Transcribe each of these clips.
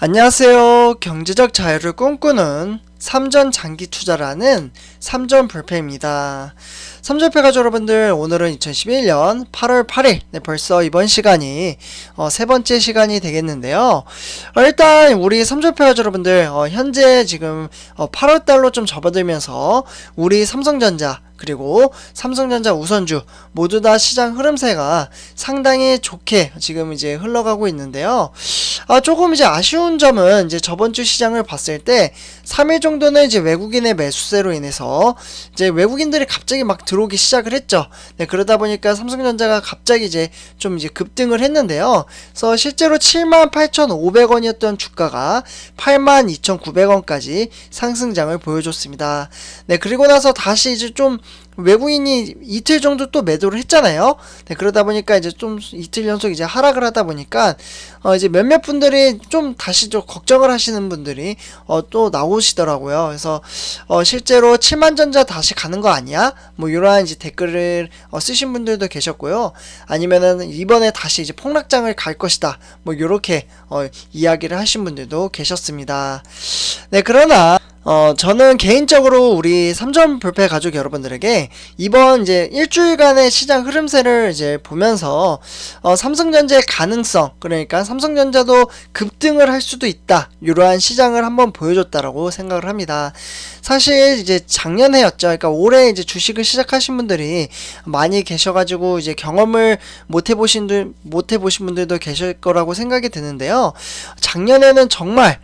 안녕하세요. 경제적 자유를 꿈꾸는 삼전 장기 투자라는 삼전 불패입니다. 삼전패 가족 여러분들, 오늘은 2011년 8월 8일, 벌써 이번 시간이 세 번째 시간이 되겠는데요. 일단 우리 삼전패 가족 여러분들, 현재 지금 8월달로 좀 접어들면서 우리 삼성전자 그리고 삼성전자 우선주 모두 다 시장 흐름세가 상당히 좋게 지금 이제 흘러가고 있는데요. 조금 이제 아쉬운 점은 이제 저번주 시장을 봤을 때 3일 정도는 이제 외국인의 매수세로 인해서 이제 외국인들이 갑자기 막 들어오기 시작을 했죠. 네, 그러다 보니까 삼성전자가 갑자기 이제 좀 이제 급등을 했는데요. 그래서 실제로 78,500원이었던 주가가 82,900원까지 상승장을 보여줬습니다. 네, 그리고 나서 다시 이제 좀 외국인이 이틀 정도 또 매도를 했잖아요. 네, 그러다 보니까 이제 좀 이틀 연속 이제 하락을 하다 보니까 이제 몇몇 분들이 좀 다시 좀 걱정을 하시는 분들이 또 나오시더라고요. 그래서 실제로 7만전자 다시 가는 거 아니야? 뭐 이러한 이제 댓글을 쓰신 분들도 계셨고요. 아니면은 이번에 다시 이제 폭락장을 갈 것이다. 뭐 이렇게 이야기를 하신 분들도 계셨습니다. 네, 그러나 저는 개인적으로 우리 삼전 불패 가족 여러분들에게 이번 이제 일주일간의 시장 흐름세를 이제 보면서 삼성전자의 가능성, 그러니까 삼성전자도 급등을 할 수도 있다, 이러한 시장을 한번 보여줬다라고 생각을 합니다. 사실 이제 작년에였죠. 그러니까 올해 이제 주식을 시작하신 분들이 많이 계셔가지고 이제 경험을 못 해보신 분들도 계실 거라고 생각이 드는데요. 작년에는 정말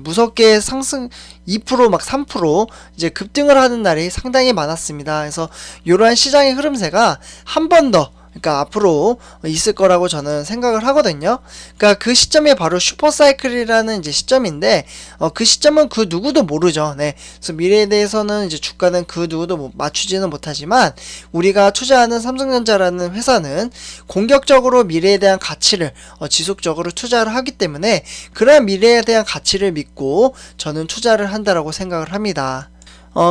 무섭게 상승 2% 막 3% 이제 급등을 하는 날이 상당히 많았습니다. 그래서 이러한 시장의 흐름세가 한 번 더, 그러니까 앞으로 있을 거라고 저는 생각을 하거든요. 그러니까 그 시점이 바로 슈퍼사이클이라는 이제 시점인데, 그 시점은 그 누구도 모르죠. 네. 그래서 미래에 대해서는 이제 주가는 그 누구도 맞추지는 못하지만, 우리가 투자하는 삼성전자라는 회사는 공격적으로 미래에 대한 가치를 지속적으로 투자를 하기 때문에, 그러한 미래에 대한 가치를 믿고 저는 투자를 한다라고 생각을 합니다.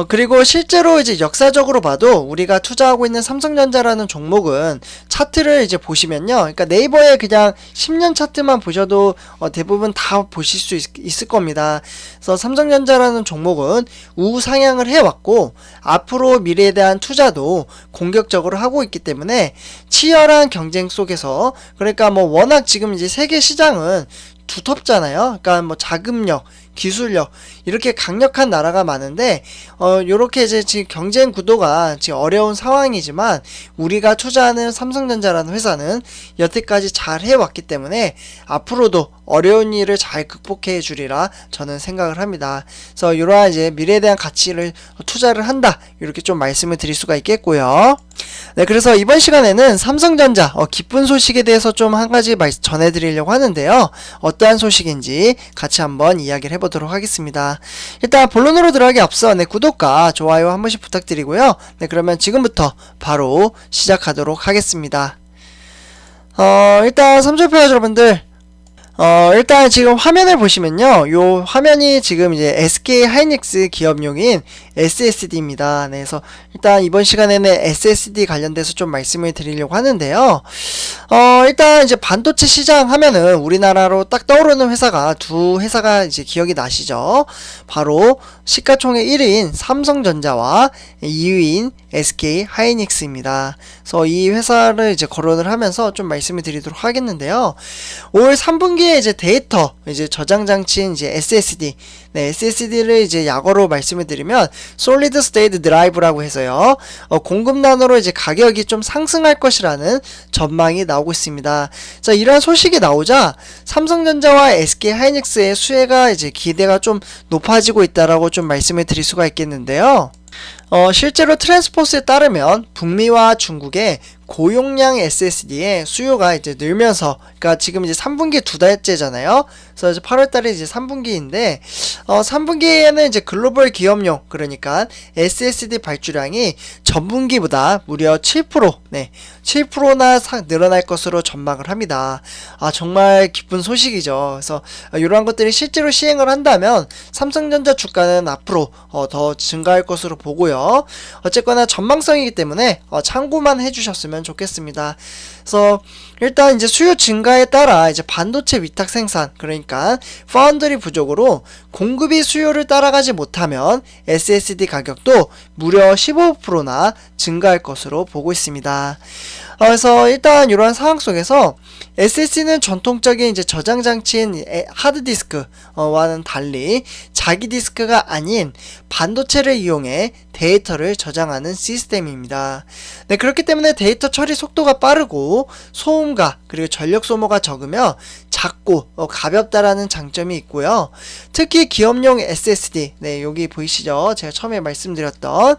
그리고 실제로 이제 역사적으로 봐도 우리가 투자하고 있는 삼성전자라는 종목은 차트를 이제 보시면요. 그러니까 네이버에 그냥 10년 차트만 보셔도 대부분 다 보실 수 있을 겁니다. 그래서 삼성전자라는 종목은 우상향을 해왔고, 앞으로 미래에 대한 투자도 공격적으로 하고 있기 때문에 치열한 경쟁 속에서, 그러니까 뭐 워낙 지금 이제 세계 시장은 두텁잖아요. 그러니까 뭐 자금력, 기술력, 이렇게 강력한 나라가 많은데 요렇게 이제 지금 경쟁 구도가 지금 어려운 상황이지만, 우리가 투자하는 삼성전자라는 회사는 여태까지 잘 해왔기 때문에 앞으로도 어려운 일을 잘 극복해 주리라 저는 생각을 합니다. 그래서 이러한 이제 미래에 대한 가치를 투자를 한다, 이렇게 좀 말씀을 드릴 수가 있겠고요. 네, 그래서 이번 시간에는 삼성전자 기쁜 소식에 대해서 좀 한 가지 전해드리려고 하는데요. 어떠한 소식인지 같이 한번 이야기를 해보도록 하겠습니다. 일단 본론으로 들어가기 앞서 구독과 좋아요 한 번씩 부탁드리고요. 네, 그러면 지금부터 바로 시작하도록 하겠습니다. 일단 삼전패 여러분들, 일단 지금 화면을 보시면요. 요 화면이 지금 이제 SK 하이닉스 기업용인 SSD입니다. 네, 그래서 일단 이번 시간에는 SSD 관련돼서 좀 말씀을 드리려고 하는데요. 일단 이제 반도체 시장 하면은 우리나라로 딱 떠오르는 회사가 두 회사가 이제 기억이 나시죠? 바로 시가총액 1위인 삼성전자와 2위인 SK 하이닉스입니다. 그래서 이 회사를 이제 거론을 하면서 좀 말씀을 드리도록 하겠는데요. 올 3분기에 이제 데이터 이제 저장 장치인 이제 SSD, 네, SSD를 이제 약어로 말씀을 드리면 Solid State Drive라고 해서요. 공급난으로 이제 가격이 좀 상승할 것이라는 전망이 나오고 있습니다. 자, 이러한 소식이 나오자 삼성전자와 SK 하이닉스의 수혜가 이제 기대가 좀 높아지고 있다라고 좀 말씀을 드릴 수가 있겠는데요. 실제로 트랜스포스에 따르면 북미와 중국의 고용량 SSD의 수요가 이제 늘면서, 그러니까 지금 이제 3분기 두 달째잖아요. 그래서 이제 8월달에 이제 3분기인데, 3분기에는 이제 글로벌 기업용, 그러니까 SSD 발주량이 전분기보다 무려 7%, 네, 7%나 늘어날 것으로 전망을 합니다. 정말 기쁜 소식이죠. 그래서 이러한 것들이 실제로 시행을 한다면 삼성전자 주가는 앞으로 더 증가할 것으로 보고요. 어쨌거나 전망성이기 때문에 참고만 해주셨으면 좋겠습니다. 그래서 일단 이제 수요 증가에 따라 이제 반도체 위탁 생산, 그러니까 파운드리 부족으로 공급이 수요를 따라가지 못하면 SSD 가격도 무려 15%나 증가할 것으로 보고 있습니다. 그래서 일단 이러한 상황 속에서 SSD는 전통적인 이제 저장 장치인 하드디스크와는 달리 자기 디스크가 아닌 반도체를 이용해 데이터를 저장하는 시스템입니다. 네, 그렇기 때문에 데이터 처리 속도가 빠르고 소음과 그리고 전력 소모가 적으며 작고 가볍다라는 장점이 있고요. 특히 기업용 SSD, 네, 여기 보이시죠? 제가 처음에 말씀드렸던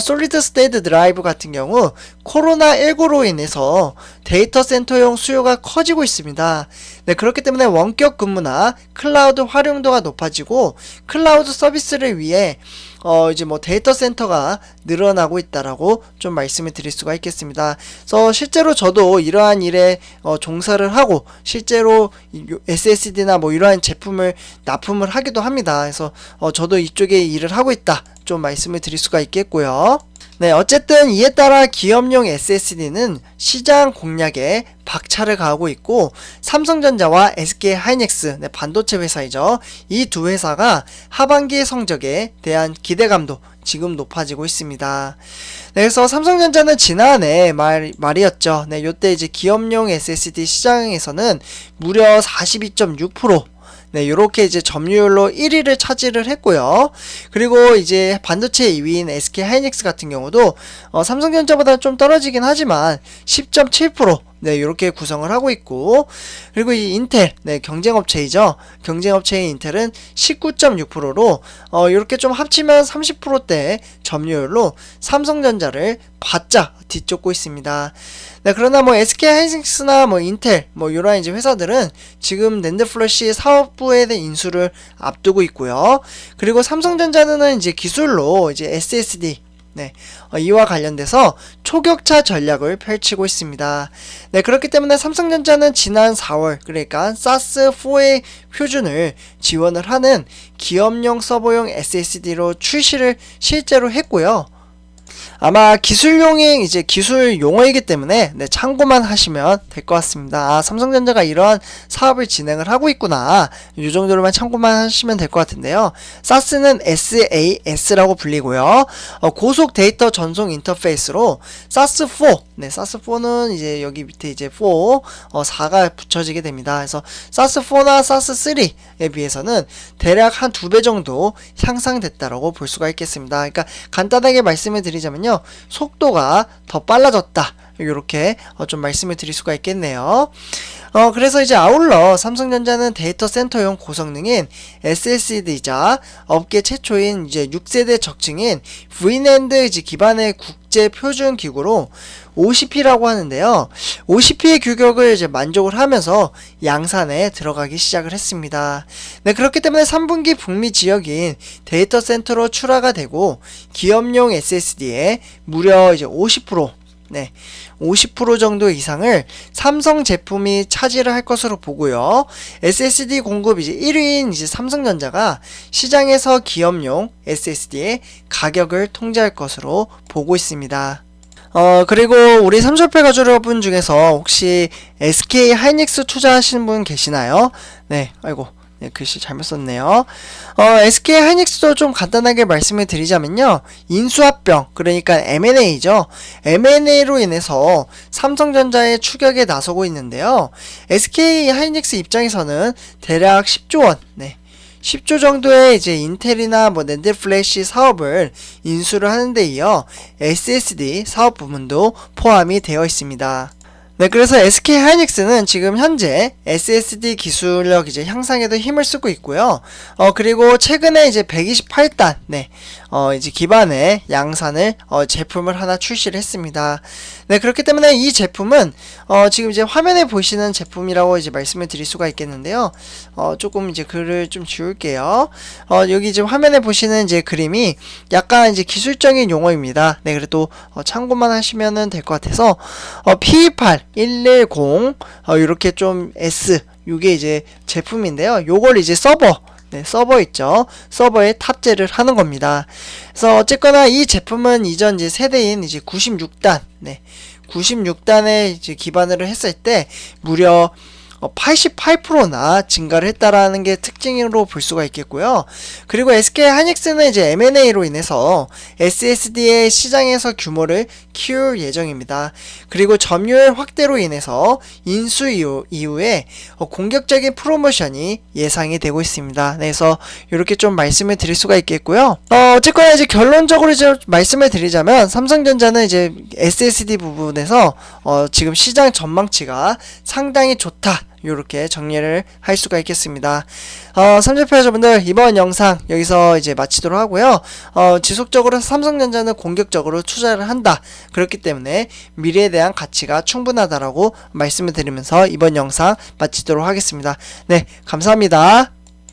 솔리드 스테이트 드라이브 같은 경우 코로나19로 인해서 데이터 센터용 수요가 커지고 있습니다. 네, 그렇기 때문에 원격 근무나 클라우드 활용도가 높아지고 클라우드 서비스를 위해 이제 뭐 데이터 센터가 늘어나고 있다라고 좀 말씀을 드릴 수가 있겠습니다. 그래서 실제로 저도 이러한 일에 종사를 하고 실제로 SSD나 뭐 이러한 제품을 납품을 하기도 합니다. 그래서 저도 이쪽에 일을 하고 있다 좀 말씀을 드릴 수가 있겠고요. 네, 어쨌든 이에 따라 기업용 SSD는 시장 공략에 박차를 가하고 있고 삼성전자와 SK하이닉스, 네, 반도체 회사이죠. 이 두 회사가 하반기 성적에 대한 기대감도 지금 높아지고 있습니다. 네, 그래서 삼성전자는 지난해 말이었죠. 네, 요때 이제 기업용 SSD 시장에서는 무려 42.6%, 네, 요렇게 이제 점유율로 1위를 차지를 했고요. 그리고 이제 반도체 2위인 SK하이닉스 같은 경우도 삼성전자보다 좀 떨어지긴 하지만 10.7%, 네, 요렇게 구성을 하고 있고, 그리고 이 인텔, 네, 경쟁업체이죠. 경쟁업체인 인텔은 19.6%로 요렇게 좀 합치면 30%대 점유율로 삼성전자를 바짝 뒤쫓고 있습니다. 네, 그러나 뭐 SK하이닉스나 뭐 인텔, 뭐 요런 이제 회사들은 지금 낸드 플래시 사업부에 대한 인수를 앞두고 있고요. 그리고 삼성전자는 이제 기술로 이제 SSD, 네, 이와 관련돼서 초격차 전략을 펼치고 있습니다. 네, 그렇기 때문에 삼성전자는 지난 4월, 그러니까 사스4의 표준을 지원을 하는 기업용 서버용 SSD로 출시를 실제로 했고요. 아마 기술용이 이제 기술 용어이기 때문에 네, 참고만 하시면 될 것 같습니다. 삼성전자가 이러한 사업을 진행을 하고 있구나, 이 정도로만 참고만 하시면 될 것 같은데요. 사스는 SAS라고 불리고요. 고속 데이터 전송 인터페이스로 사스4, 네, 사스4는 이제 여기 밑에 이제 4가 붙여지게 됩니다. 그래서 사스4나 사스3에 비해서는 대략 한 2배 정도 향상됐다라고 볼 수가 있겠습니다. 그러니까 간단하게 말씀을 드리자면요, 속도가 더 빨라졌다, 이렇게 좀 말씀을 드릴 수가 있겠네요. 그래서 이제 아울러 삼성전자는 데이터 센터용 고성능인 SSD이자 업계 최초인 이제 6세대 적층인 VNAND 기반의 국제 표준 기구로 OCP라고 하는데요. OCP의 규격을 이제 만족을 하면서 양산에 들어가기 시작을 했습니다. 네, 그렇기 때문에 3분기 북미 지역인 데이터 센터로 출하가 되고 기업용 SSD에 무려 이제 50%, 네, 50% 정도 이상을 삼성 제품이 차지를 할 것으로 보고요. SSD 공급 이제 1위인 이제 삼성전자가 시장에서 기업용 SSD의 가격을 통제할 것으로 보고 있습니다. 그리고 우리 삼성패 가족 여러분 중에서 혹시 SK하이닉스 투자하시는 분 계시나요? 네, 아이고, 네, 글씨 잘못 썼네요. SK하이닉스도 좀 간단하게 말씀을 드리자면요, 인수합병, 그러니까 M&A죠. M&A로 인해서 삼성전자의 추격에 나서고 있는데요. SK하이닉스 입장에서는 대략 10조 원, 네, 10조 정도의 이제 인텔이나 뭐 낸드 플래시 사업을 인수를 하는 데 이어 SSD 사업 부문도 포함이 되어 있습니다. 네, 그래서 SK하이닉스는 지금 현재 SSD 기술력 이제 향상에도 힘을 쓰고 있고요. 그리고 최근에 이제 128단, 네, 이제 기반의 양산을 제품을 하나 출시를 했습니다. 네, 그렇기 때문에 이 제품은 지금 이제 화면에 보시는 제품이라고 이제 말씀을 드릴 수가 있겠는데요. 조금 이제 글을 좀 지울게요. 여기 지금 화면에 보시는 이제 그림이 약간 이제 기술적인 용어입니다. 네, 그래도 참고만 하시면은 될 것 같아서 P8110 이렇게 좀 S, 요게 이제 제품인데요. 요걸 이제 네, 서버 있죠. 서버에 탑재를 하는 겁니다. 그래서 어쨌거나 이 제품은 이전 이제 세대인 이제 96단, 네, 96단에 이제 기반을 했을 때 무려 88%나 증가를 했다라는 게 특징으로 볼 수가 있겠고요. 그리고 SK 하이닉스는 이제 M&A로 인해서 SSD의 시장에서 규모를 키울 예정입니다. 그리고 점유율 확대로 인해서 인수 이후에 공격적인 프로모션이 예상이 되고 있습니다. 그래서 이렇게 좀 말씀을 드릴 수가 있겠고요. 어쨌거나 이제 결론적으로 이제 말씀을 드리자면 삼성전자는 이제 SSD 부분에서 지금 시장 전망치가 상당히 좋다. 이렇게 정리를 할 수가 있겠습니다. 삼성파 여러분들 이번 영상 여기서 이제 마치도록 하고요. 지속적으로 삼성전자는 공격적으로 투자를 한다. 그렇기 때문에 미래에 대한 가치가 충분하다라고 말씀을 드리면서 이번 영상 마치도록 하겠습니다. 네, 감사합니다.